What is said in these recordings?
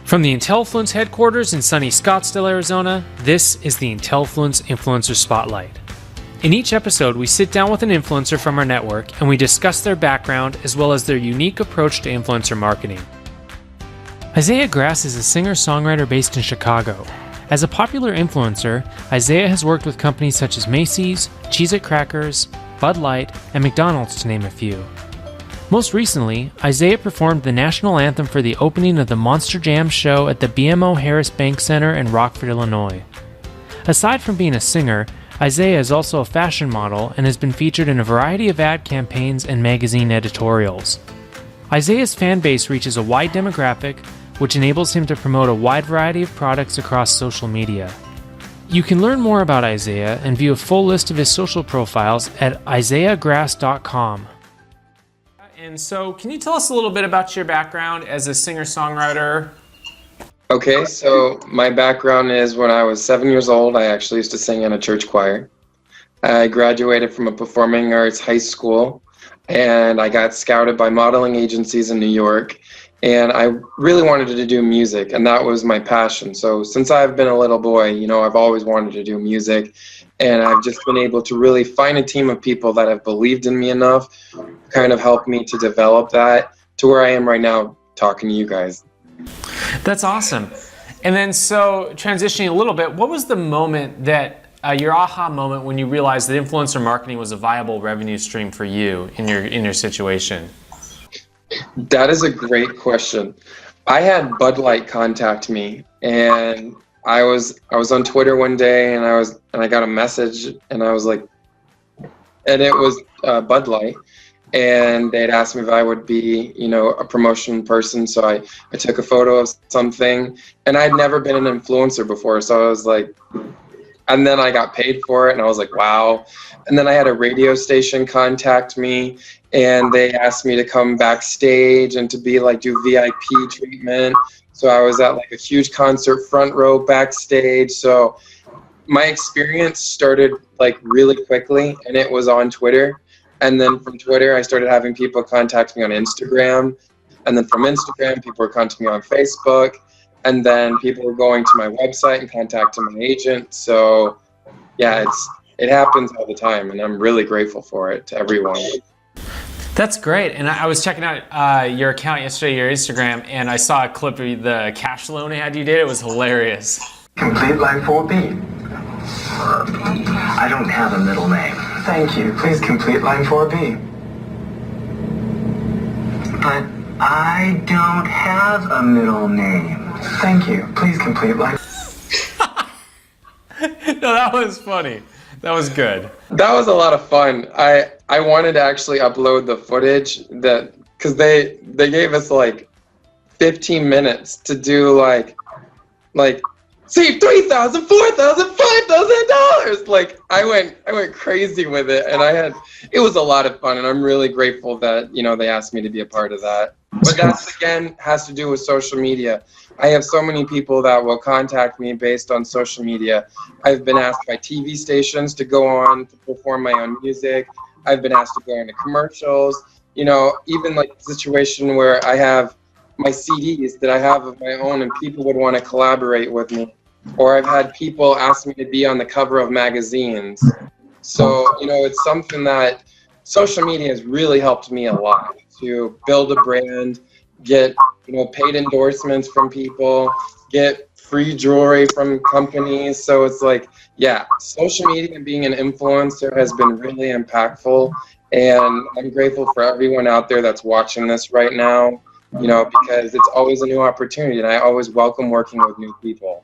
From the Intellifluence headquarters in sunny Scottsdale, Arizona, this is the Intellifluence Influencer Spotlight. In each episode, we sit down with an influencer from our network and we discuss their background as well as their unique approach to influencer marketing. Isaiah Grass is a singer-songwriter based in Chicago. As a popular influencer, Isaiah has worked with companies such as Macy's, Cheez-It Crackers, Bud Light, and McDonald's to name a few. Most recently, Isaiah performed the national anthem for the opening of the Monster Jam show at the BMO Harris Bank Center in Rockford, Illinois. Aside from being a singer, Isaiah is also a fashion model and has been featured in a variety of ad campaigns and magazine editorials. Isaiah's fan base reaches a wide demographic, which enables him to promote a wide variety of products across social media. You can learn more about Isaiah and view a full list of his social profiles at isaiahgrass.com. And so, can you tell us a little bit about your background as a singer-songwriter? Okay, so my background is when I was 7 years old, I actually used to sing in a church choir. I graduated from a performing arts high school, and I got scouted by modeling agencies in New York, and I really wanted to do music, and that was my passion. So since I've been a little boy, I've always wanted to do music, and I've just been able to really find a team of people that have believed in me enough, kind of helped me to develop that to where I am right now talking to you guys. That's awesome. And then, so transitioning a little bit, what was the moment that your aha moment when you realized that influencer marketing was a viable revenue stream for you in your situation? That is a great question. I had Bud Light contact me, and I was on Twitter one day, and I got a message, and I was like, and it was Bud Light, and they'd asked me if I would be, a promotion person. So I took a photo of something, and I'd never been an influencer before, so I was like, and then I got paid for it, and I was like, wow. And then I had a radio station contact me, and they asked me to come backstage and to be do VIP treatment. So I was at a huge concert front row backstage. So my experience started really quickly, and it was on Twitter. And then from Twitter, I started having people contact me on Instagram. And then from Instagram, people were contacting me on Facebook. And then people were going to my website and contacting my agent. So yeah, it happens all the time, and I'm really grateful for it to everyone. That's great. And I was checking out your account yesterday, your Instagram, and I saw a clip of the cash loan ad you did. It was hilarious. Complete line 4B. I don't have a middle name. Thank you. Please complete line 4B. But I don't have a middle name. Thank you. Please complete line... No, that was funny. That was good. That was a lot of fun. I wanted to actually upload the footage because they gave us 15 minutes to do save $3,000, $4,000, $5,000. I went crazy with it, and it was a lot of fun, and I'm really grateful that they asked me to be a part of that. But that again has to do with social media. I have so many people that will contact me based on social media. I've been asked by TV stations to go on to perform my own music. I've been asked to go into commercials. Even the situation where I have my CDs that I have of my own, and people would want to collaborate with me. Or I've had people ask me to be on the cover of magazines. So, it's something that social media has really helped me a lot to build a brand, get, paid endorsements from people, get free jewelry from companies. So it's social media and being an influencer has been really impactful. And I'm grateful for everyone out there that's watching this right now, because it's always a new opportunity, and I always welcome working with new people.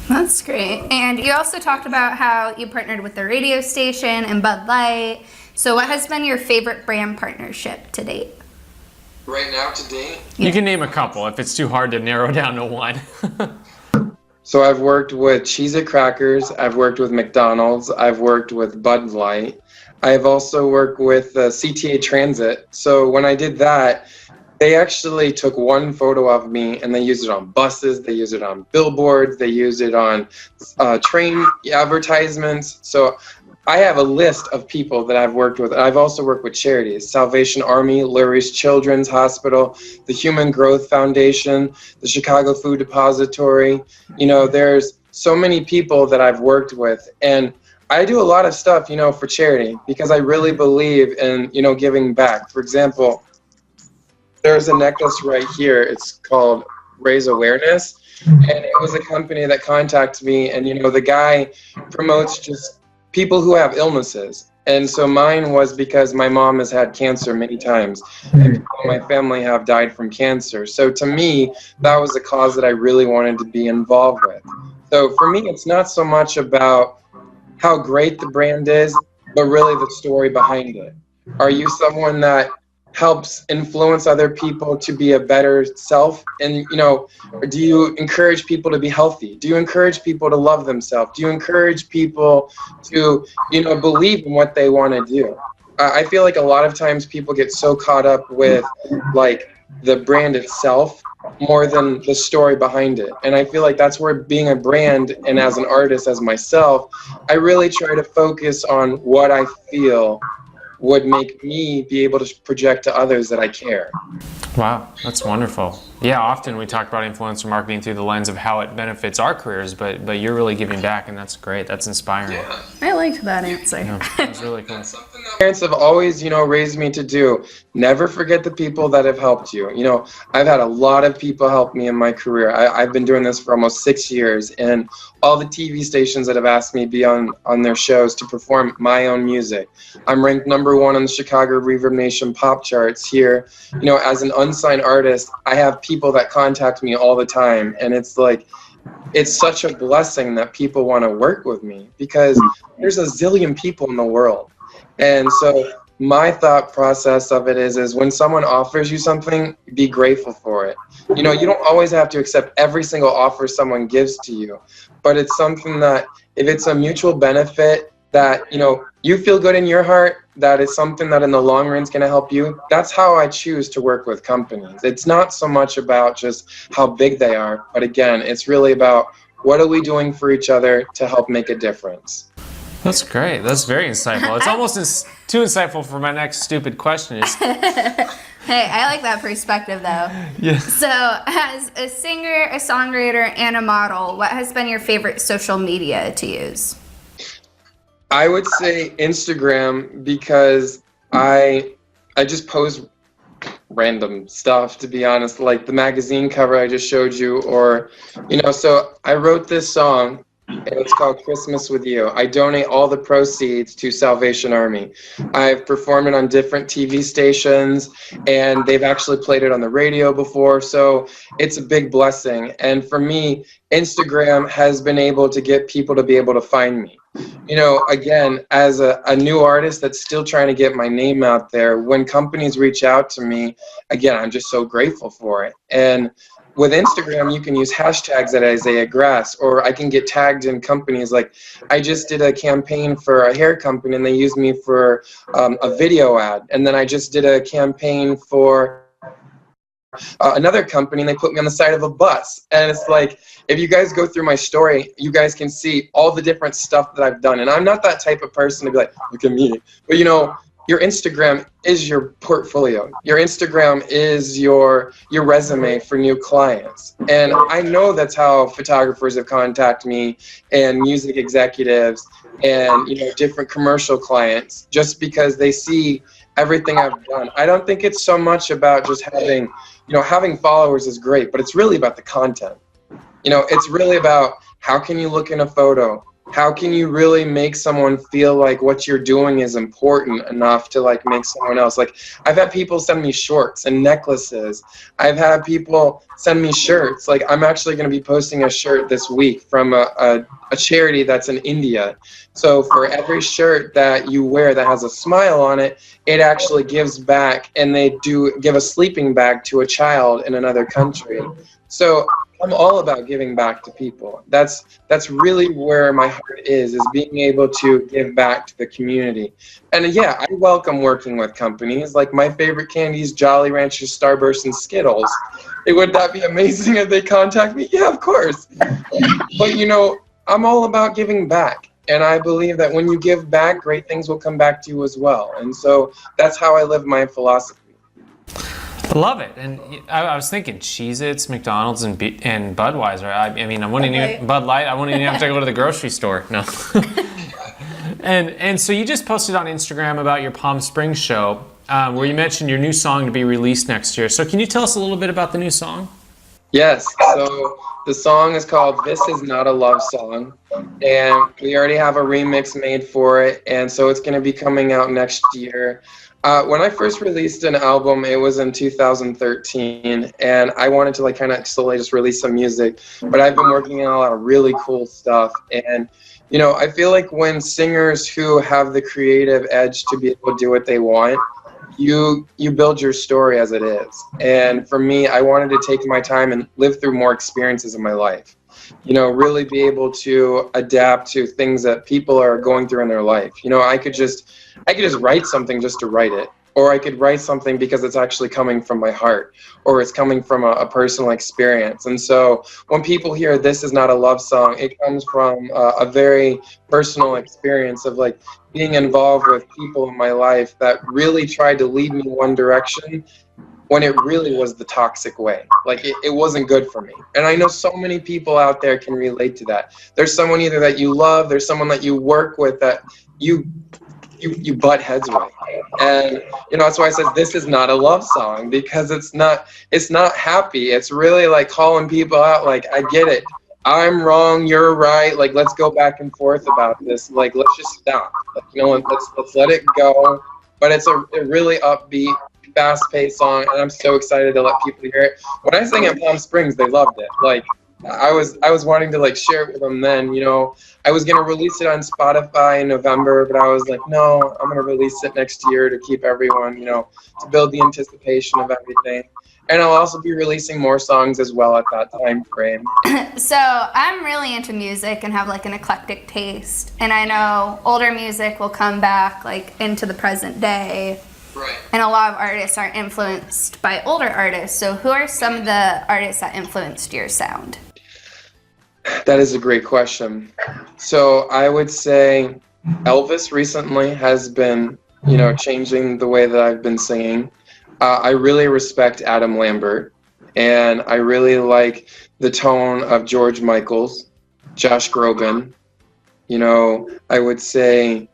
That's great. And you also talked about how you partnered with the radio station and Bud Light. So what has been your favorite brand partnership to date? Right now, to date? You can name a couple if it's too hard to narrow down to one. So I've worked with Cheez-It Crackers, I've worked with McDonald's, I've worked with Bud Light. I've also worked with CTA Transit. So when I did that, they actually took one photo of me and they used it on buses, they used it on billboards, they used it on train advertisements. So I have a list of people that I've worked with. I've also worked with charities, Salvation Army, Lurie's Children's Hospital, the Human Growth Foundation, the Chicago Food Depository. You know, there's so many people that I've worked with, and I do a lot of stuff, you know, for charity because I really believe in, you know, giving back. For example, there's a necklace right here. It's called Raise Awareness, and it was a company that contacted me, and, you know, the guy promotes just people who have illnesses. And so mine was because my mom has had cancer many times, and people in my family have died from cancer. So to me, that was a cause that I really wanted to be involved with. So for me, it's not so much about how great the brand is, but really the story behind it. Are you someone that helps influence other people to be a better self? And, you know, do you encourage people to be healthy? Do you encourage people to love themselves? Do you encourage people to, you know, believe in what they want to do? I feel like a lot of times people get so caught up with like the brand itself more than the story behind it. And I feel like that's where being a brand and as an artist, as myself, I really try to focus on what I feel would make me be able to project to others that I care. Wow, that's wonderful. Yeah, often we talk about influencer marketing through the lens of how it benefits our careers, but you're really giving back, and that's great. That's inspiring. Yeah. I liked that answer. Yeah, that's really cool. That's something that parents have always, you know, raised me to do. Never forget the people that have helped you. You know, I've had a lot of people help me in my career. I've been doing this for almost 6 years, and all the TV stations that have asked me to be on their shows to perform my own music. I'm ranked #1 on the Chicago Reverb Nation pop charts here. You know, as an unsigned artist, I have people that contact me all the time, and it's like, it's such a blessing that people want to work with me because there's a zillion people in the world. And so my thought process of it is when someone offers you something, be grateful for it. You know, you don't always have to accept every single offer someone gives to you, but it's something that if it's a mutual benefit that, you know, you feel good in your heart, that is something that in the long run is going to help you. That's how I choose to work with companies. It's not so much about just how big they are, but again, it's really about what are we doing for each other to help make a difference. That's great. That's very insightful. It's almost too insightful for my next stupid question. Hey, I like that perspective though. Yeah. So, as a singer, a songwriter, and a model, what has been your favorite social media to use? I would say Instagram because I just post random stuff, to be honest, like the magazine cover I just showed you, or, you know, so I wrote this song and it's called Christmas with You. I donate all the proceeds to Salvation Army. I've performed it on different TV stations, and they've actually played it on the radio before, so it's a big blessing. And for me, Instagram has been able to get people to be able to find me. You know, again, as a new artist that's still trying to get my name out there, when companies reach out to me, again, I'm just so grateful for it. And with Instagram, you can use hashtags at Isaiah Grass, or I can get tagged in companies. Like, I just did a campaign for a hair company, and they used me for a video ad. And then I just did a campaign for another company, and they put me on the side of a bus. And it's like, if you guys go through my story, you guys can see all the different stuff that I've done. And I'm not that type of person to be like, look at me. But, you know, your Instagram is your portfolio. Your Instagram is your resume for new clients. And I know that's how photographers have contacted me, and music executives, and, you know, different commercial clients, just because they see everything I've done. I don't think it's so much about just having, you know, having followers is great, but it's really about the content. You know, it's really about how can you look in a photo? How can you really make someone feel like what you're doing is important enough to like make someone else? Like, I've had people send me shorts and necklaces. I've had people send me shirts. Like, I'm actually going to be posting a shirt this week from a charity that's in India. So for every shirt that you wear that has a smile on it, it actually gives back, and they do give a sleeping bag to a child in another country. So I'm all about giving back to people. That's really where my heart is being able to give back to the community. And yeah, I welcome working with companies. Like, my favorite candies, Jolly Ranchers, Starburst, and Skittles. Would that be amazing if they contact me? Yeah, of course. But, you know, I'm all about giving back. And I believe that when you give back, great things will come back to you as well. And so that's how I live my philosophy. I love it. And I was thinking Cheez-Its, McDonald's, and Budweiser. I mean, I wouldn't even, Bud Light, I wouldn't even have to go to the grocery store. No. And so you just posted on Instagram about your Palm Springs show, where you mentioned your new song to be released next year. So can you tell us a little bit about the new song? Yes, so the song is called This Is Not a Love Song, and we already have a remix made for it, and so it's going to be coming out next year. When I first released an album, it was in 2013, and I wanted to kind of slowly just release some music, but I've been working on a lot of really cool stuff, and I feel like when singers who have the creative edge to be able to do what they want, you build your story as it is. And for me, I wanted to take my time and live through more experiences in my life. Really be able to adapt to things that people are going through in their life. I could just write something just to write it, or I could write something because it's actually coming from my heart, or it's coming from a personal experience. And so when people hear This Is Not a Love Song, it comes from a very personal experience of being involved with people in my life that really tried to lead me one direction when it really was the toxic way. It wasn't good for me. And I know so many people out there can relate to that. There's someone either that you love, there's someone that you work with that you butt heads with. And that's why I said this is not a love song, because it's not happy. It's really calling people out, I get it, I'm wrong, you're right, let's go back and forth about this, let's just stop, let's let it go. But it's a really upbeat, fast-paced song, and I'm so excited to let people hear it. When I sang at Palm Springs, they loved it. I was wanting to share it with them then. I was gonna release it on Spotify in November, but I was like, no, I'm gonna release it next year to keep everyone, to build the anticipation of everything. And I'll also be releasing more songs as well at that time frame. So I'm really into music and have an eclectic taste, and I know older music will come back into the present day. Right. And a lot of artists are influenced by older artists. So who are some of the artists that influenced your sound? That is a great question. So I would say Elvis recently has been, changing the way that I've been singing. I really respect Adam Lambert, and I really like the tone of George Michael's, Josh Groban. I would say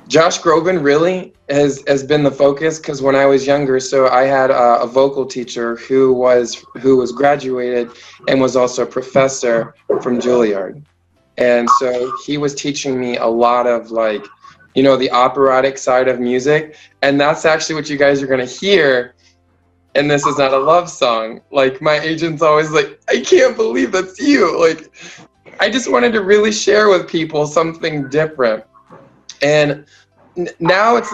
Josh Groban really has been the focus, because when I was younger, so I had a vocal teacher who was graduated and was also a professor from Juilliard. And so he was teaching me a lot of the operatic side of music, and that's actually what you guys are going to hear. And This Is Not a Love Song. My agent's always I can't believe that's you. I just wanted to really share with people something different. And now it's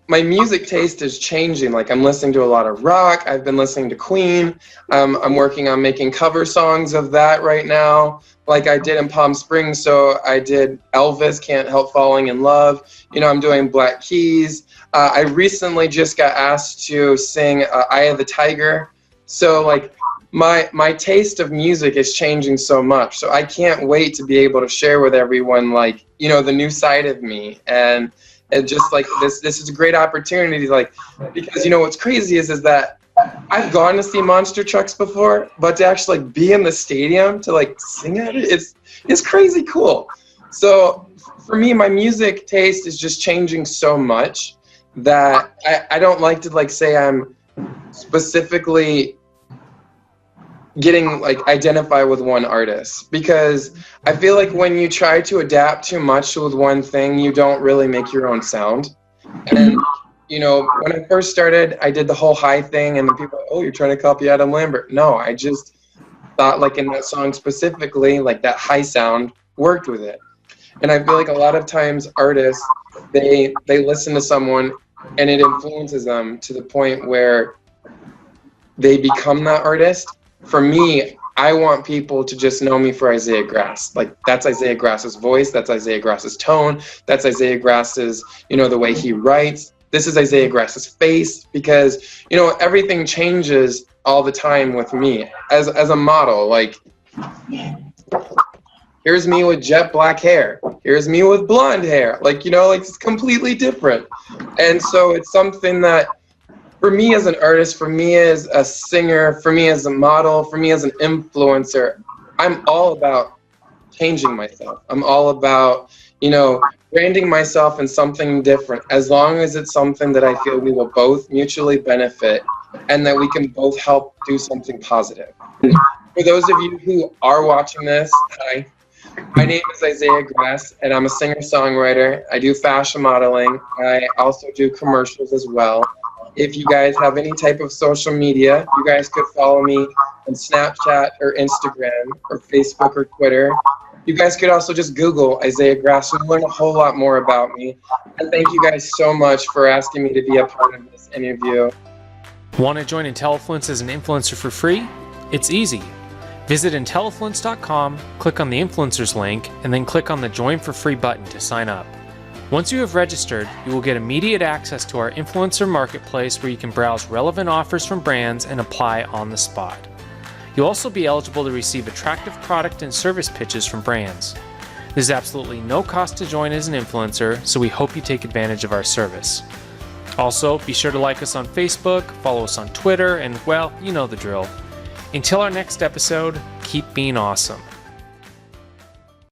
my music taste is changing. I'm listening to a lot of rock. I've been listening to Queen. I'm working on making cover songs of that right now, like I did in Palm Springs. So I did Elvis, Can't Help Falling in Love. I'm doing Black Keys. I recently just got asked to sing Eye of the Tiger. So my taste of music is changing so much. So I can't wait to be able to share with everyone the new side of me. And just this is a great opportunity, because what's crazy is that I've gone to see monster trucks before, but to actually be in the stadium to sing at it, it's crazy cool. So for me, my music taste is just changing so much that I don't like to say I'm specifically getting identify with one artist, because I feel when you try to adapt too much with one thing, you don't really make your own sound. And when I first started, I did the whole high thing, and the people, oh, you're trying to copy Adam Lambert. No, I just thought in that song specifically, that high sound worked with it. And I feel a lot of times artists, they listen to someone and it influences them to the point where they become that artist. For me, I want people to just know me for Isaiah Grass. That's Isaiah Grass's voice, that's Isaiah Grass's tone, that's Isaiah Grass's, the way he writes. This is Isaiah Grass's face, because, everything changes all the time with me as a model. Here's me with jet black hair. Here's me with blonde hair. Like, you know, like it's completely different. And so it's something that for me as an artist, for me as a singer, for me as a model, for me as an influencer, I'm all about changing myself. I'm all about, you know, branding myself in something different, as long as it's something that I feel we will both mutually benefit and that we can both help do something positive. For those of you who are watching this, hi. My name is Isaiah Grass, and I'm a singer-songwriter. I do fashion modeling. I also do commercials as well. If you guys have any type of social media, you guys could follow me on Snapchat or Instagram or Facebook or Twitter. You guys could also just Google Isaiah Grass and learn a whole lot more about me. And thank you guys so much for asking me to be a part of this interview. Want to join Intellifluence as an influencer for free? It's easy. Visit Intellifluence.com, click on the influencers link, and then click on the Join for Free button to sign up. Once you have registered, you will get immediate access to our influencer marketplace where you can browse relevant offers from brands and apply on the spot. You'll also be eligible to receive attractive product and service pitches from brands. There's absolutely no cost to join as an influencer, so we hope you take advantage of our service. Also, be sure to like us on Facebook, follow us on Twitter, and well, you know the drill. Until our next episode, keep being awesome.